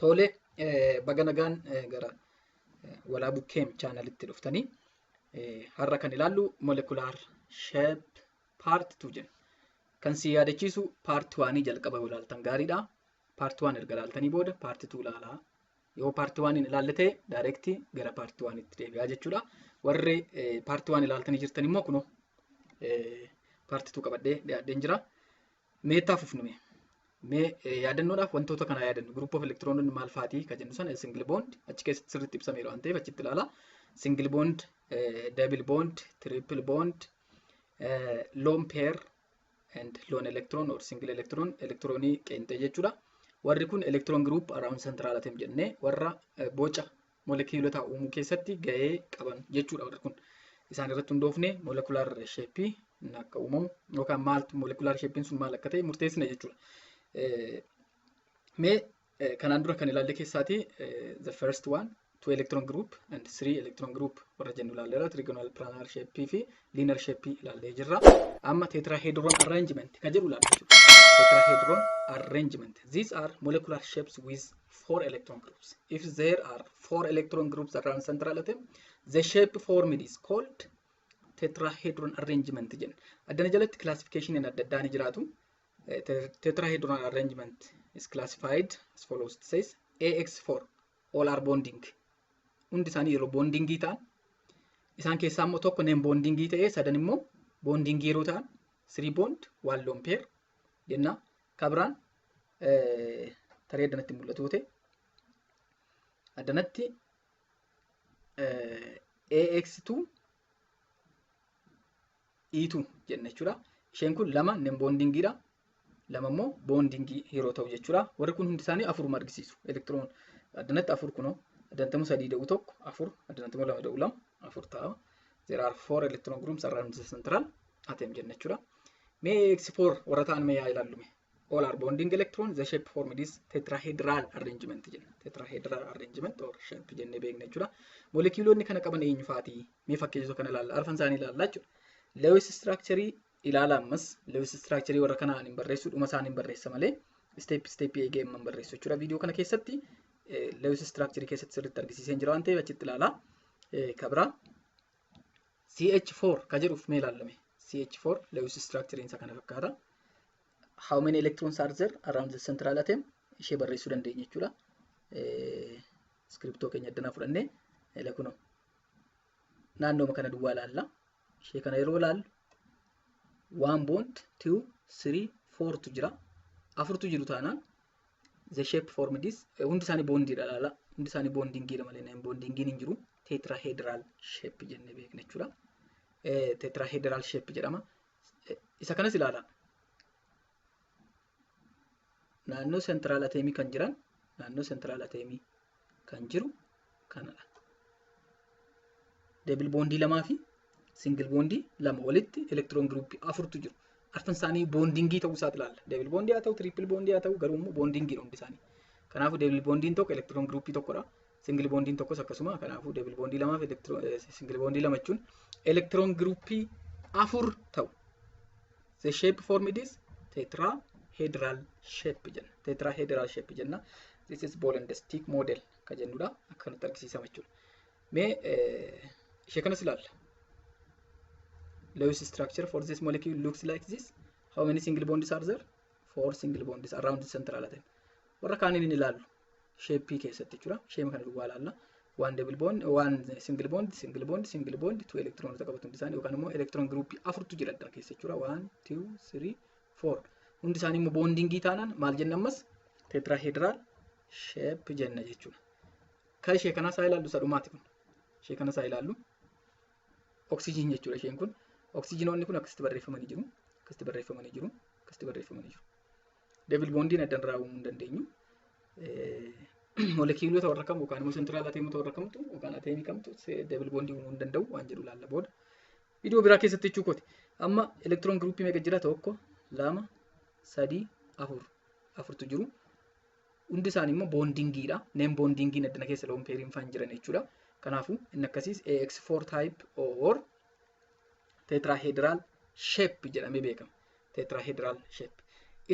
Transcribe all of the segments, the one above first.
Tole baga nagaan gara walaabuu keem chaanalitti dhuftanii har'a kan ilaallu molecular shape part 2 jenna. Kan si yaadachiisu part 1 jalqaba ilaaltan gaariidha. Part 1 erga ilaaltanii booda part 2 ilaalaa. Yoo part 1 ilaalle ta'e direct gara part 1 itti deebi'aa jechuudha. Warri part 1 ilaaltanii jirtan immoo kunoo part 2 qabadhee dhiyaadheen jira. Meettaaf ufnume. Mee yaadannoodhaaf wantoota kana yaadannu group of electrononni maal fa'aatii ka jennu sana single bond achi keessatti sirriitti ibsameera waan ta'eef achitti ilaala. Single bond, double bond, triple bond, lone pair and lone electron or single electron electronii qeenxee jechuudha. Warri kun electron group around central atom jennee warra boca molekiilota uumuu keessatti gahee qaban jechuudha. Warri kun isaan irratti hundoofne molecular shape akka uumamu yookaan maaltu molecular shape sun maal akka ta'e murteessina jechuudha. Mee kanaan dura kan ilaalle keessaati the first one 2 electron group and 3 electron group warra jennu ilaalleera. Trigonal planar shape fi linear shape ilaallee jirra. Amma tetrahedron arrangement kan jedhu ilaalla jechuudha. Tetrahedron arrangement. These are molecular shapes with 4 electron groups. If there are 4 electron groups around central atom, the shape formed is called tetrahedron arrangement jenna. Addana jalatti classification adda addaa ni jiraatu. Tetrahedron arrangement is classified as follows. It says AX4 all are bonding. Hundi isaanii yeroo bondingii ta'an isaan keessaa immoo tokko name bondingii ta'ee sadan immoo bondingii yeroo ta'an 3 bond 1 lone pair jenna. Kabiraan taree addanatti mul'atu ta'e addanatti AX2 E2 jenna jechuudha. Isheen kun lama name bondingiidha. Lama immoo bondingii yeroo ta'u jechuudha. Warri kun hundi isaanii afur argisiisu. Electron addanatti afur kunoo addantamu sadii da'u tokko afur addantamu lama da'u lama afur ta'a. There are 4 electron groups around the central atom jenna jechuudha. Mee AX4 warra ta'an mee yaa ilaallume. All are bonding electrons. The shape formed is tetrahedral arrangement jenna. Tetrahedral arrangement or shape jennee beekna jechuudha. Molekiilonni kana qaban eenyu fa'aati? Mee fakkeessoo kana ilaalla. Arfan isaanii ilaallaa jechuudha. Lewis structure ilaala ammas Lewis structure warra kanaan hin barreessu dhuma isaan hin barreessa malee step eegee hin barreessu jechuudha. Viidiyoo kana keessatti Lewis structure keessatti sirriitti argisiiseen jira waan ta'eef achitti ilaala. Kabira CH4 ka jedhuuf mee ilaallame. CH4 Lewis structure isa kana fakkaata. How many electrons are there around the central atom? Ishee barreessuu dandeenya jechuudha. Scriptoo keenya addanaa fudhannee kunoo naannooma kana duwwaa ilaalla. Ishee kana yeroo ilaallu 1 bond 2 3 4 tu jira. Afurtu jiru taanaan the shape formed is hundi isaanii bondiidha ilaala. Hundi isaanii bondingiidha malee name bondingiin hin jiru. Tetrahedral shape jennee beekna jechuudha. Tetrahedral shape jedhama. Isa kanas ilaala. Naannoo central atomii kan jiran naannoo central atomii kan jiru kanadha. Double bondii lamaa fi single bondii lama walitti electron group afurtu jiru. Arfan isaanii bondingii ta'uu isaati ilaalla. Double bondii haa ta'u, triple bondii haa ta'u garuu immoo bondingii hundi isaanii. Kanaafuu double bondiin tokko electron groupii tokkodha. Single bondiin tokkos akkasuma. Kanaafuu double bondii lamaa fi single bondii lama jechuun electron groupii afur ta'u. The shape formed is tetrahedral shape jenna. Tetrahedral shape jenna. This is ball and stick model ka jennudha. Akkanatti argisiisama jechuudha. Mee ishee kanas ilaalla. Lewis structure for this molecule looks like this. How many single bonds are there? 4 single bonds around the central atom. Warra kaaniin hin ilaallu. Shape keessatti jechuudha. Shape kana duwwaa ilaalla. 1 double bond, 1 single bond, single bond, single bond, 2 electrons qabatu hundi isaanii yookaan immoo electron group afurtu jira adda keessa jechuudha. 1 2 3 4. Hundi isaanii immoo bondingii taanaan maal jenna ammas tetrahedral shape jenna jechuudha. Kan ishee kana isaa ilaallu sadhumaati kun. Ishee kana isaa ilaallu. Oxygen jechuudha isheen kun. Oxygenoonni kun akkasitti barreeffamanii jiru. Akkasitti barreeffamanii jiru. Akkasitti barreeffamanii jiru. Double bondiin addan raawwamuu hin dandeenyu. Molekiilota warra kam yookaan immoo central atomii warra kamtu yookaan atomii kamtu double bondii uumuu hin danda'u waan jedhu ilaalla booda. Viidiyoo biraa keessatti jechuu kooti. Amma electron groupii meeqa jira? Tokko, lama, sadii, afurtu jiru. Hundi isaanii immoo bondingiidha. Name bondingiin addana keessa lone pairiin faan jiran jechuudha. Kanaafuu inni akkasiis AX4 type or tetrahedral shape jedhamee beekama. Tetrahedral shape.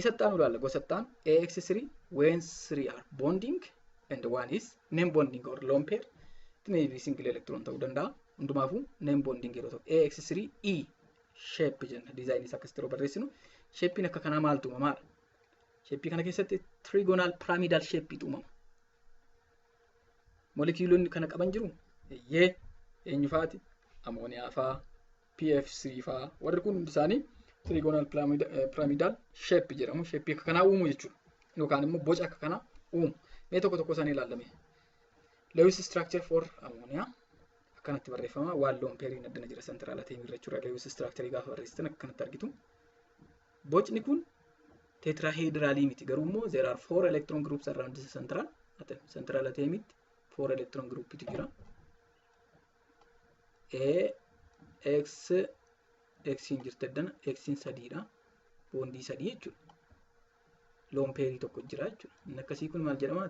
Isattaan ulaalla gosattaan AX3 when 3 are bonding and one is name bonding or lone pair. It may be single electron ta'uu danda'a. Hundumaafu name bonding yeroo ta'u AX3E shape jenna design isa akkas yeroo barreessinu shapein akka kanaa maaltu uumamaadha. Shape kana keessatti trigonal pyramidal shape uumama. Molecuulonni kana qaban jiru eeyyee eenyu faati ammooniyaa faa PF3 faa warri kun hundi isaanii trigonal pyramidal shape jedhamu. Shape akka kanaa uumu jechuudha. Yookaan immoo boca akka kanaa uumu. Mee tokko tokko isaanii ilaalame. Lewis structure for ammonia akkanatti barreeffama. Waan lone pairiin addana jira central atom irra jechuudha. Lewis structure gaafa barreessitan akkanatti argitu. Bocni kun tetrahedralii miti garuu immoo there are 4 electron groups around the central atom. Central atomitti 4 electron group jira. X in jirte addana X in sadiidha. Bondii sadii jechuudha. Lone pairii tokko jira jechuudha. Inni akkasii kun maal jedhama?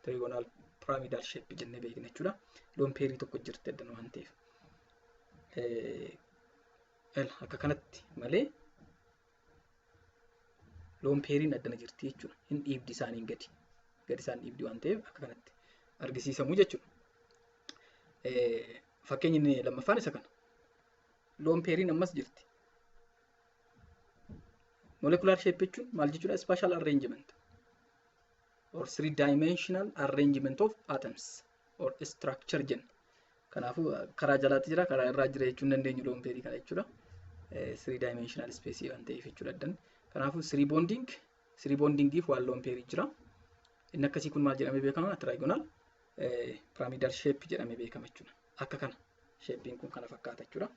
Trigonal pyramidal shape jennee beekna jechuudha. Lone pairii tokko jirte addana waan ta'eef. Akka kanatti malee lone pairiin addana jirti jechuudha. Hin dhiibdi isaaniin gadi isaan dhiibdi waan ta'eef akka kanatti argisiisamu jechuudha. Fakkeenyi lammaffaan isa kana. Lone pairiin ammas jirti. Molecular shape jechuun maal jechuudha? Spatial arrangement or 3-dimensional arrangement of atoms or structure jenna. Kanaafuu karaa jalaatti jira, karaa irraa jira jechuun dandeenyu lone pairii kana jechuudha. 3-dimensional space waan ta'eef jechuudha addan. Kanaafuu 3 bondingiif waan lone pairii jira. Inni akkasii kun maal jedhamee beekama? Trigonal pyramidal shape jedhamee beekama jechuudha. Akka kana shapein kun kana fakkaata jechuudha.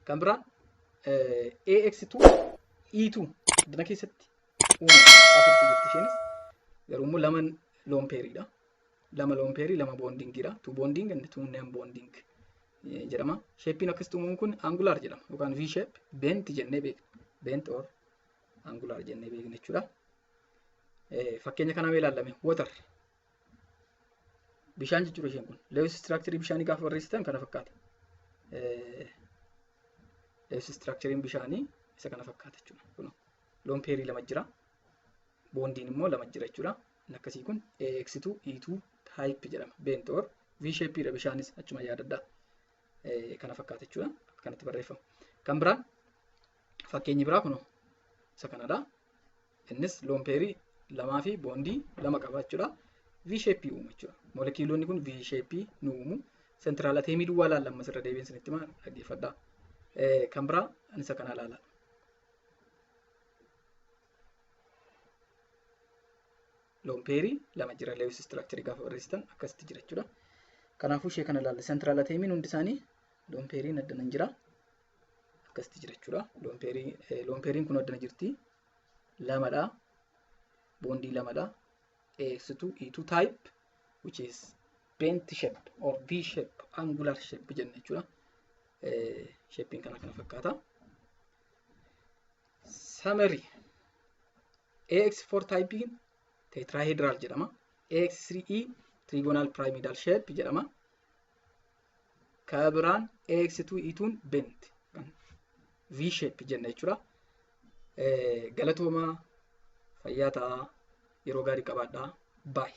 Kan biraan AX2 E2 addana keessatti uumama afurtu jirti isheenis garuu immoo lama lone pairiidha. Lama lone pairii lama bondingiidha. 2 bonding and 2 non bonding jedhama. Shapein akkasitti uumamu kun angular jedhama yookaan V shape bent jennee beekna. Bent or angular jennee beekna jechuudha. Fakkeenya kana mee ilaalame water bishaan jechuudha isheen kun. Lewis structure bishaanii gaafa barreessitan kana fakkaata. Lewis structure bishaanii isa kana fakkaata jechuudha. Kun lone pairii lama jira. Bondiin immoo lama jira jechuudha. Inni akkasii kun AX2 E2 type jedhama. Bent or V shape dha bishaanis achuma yaadadhaa. Kana fakkaata jechuudha. Kanatti barreeffama. Kan biraan fakkeenyi biraa kun isa kanadha. Innis lone pairii lamaa fi bondii lama qaba jechuudha. V shape uumu jechuudha. Molecuulonni kun V shape nu uumu. Central atomii duwwaa laallamma sirra deebiin sinitti maa dhaggeeffadhaa. Kan biraa isa kana ilaala. Lone pairii lama jira. Lewis structure gaafa barreessitan akkasitti jira jechuudha. Kanaafuu ishee kana ilaalla. Central atomiin hundi isaanii lone pairiin addana jira. Akkasitti jira jechuudha. Lone pairiin kun addana jirti. Lamadha. Bondii lamadha. AX2 E2 type which is bent shape or V shape angular shape jenna jechuudha. Shapein kana fakkaata. Summary AX4 typein tetrahedral jedhama. AX3E trigonal pyramidal shape jedhama. Kabiraan AX2 E2 bent V shape jenna jechuudha. Galatooma fayyaa ta'aa yeroo gaarii qabaadhaa. Bye.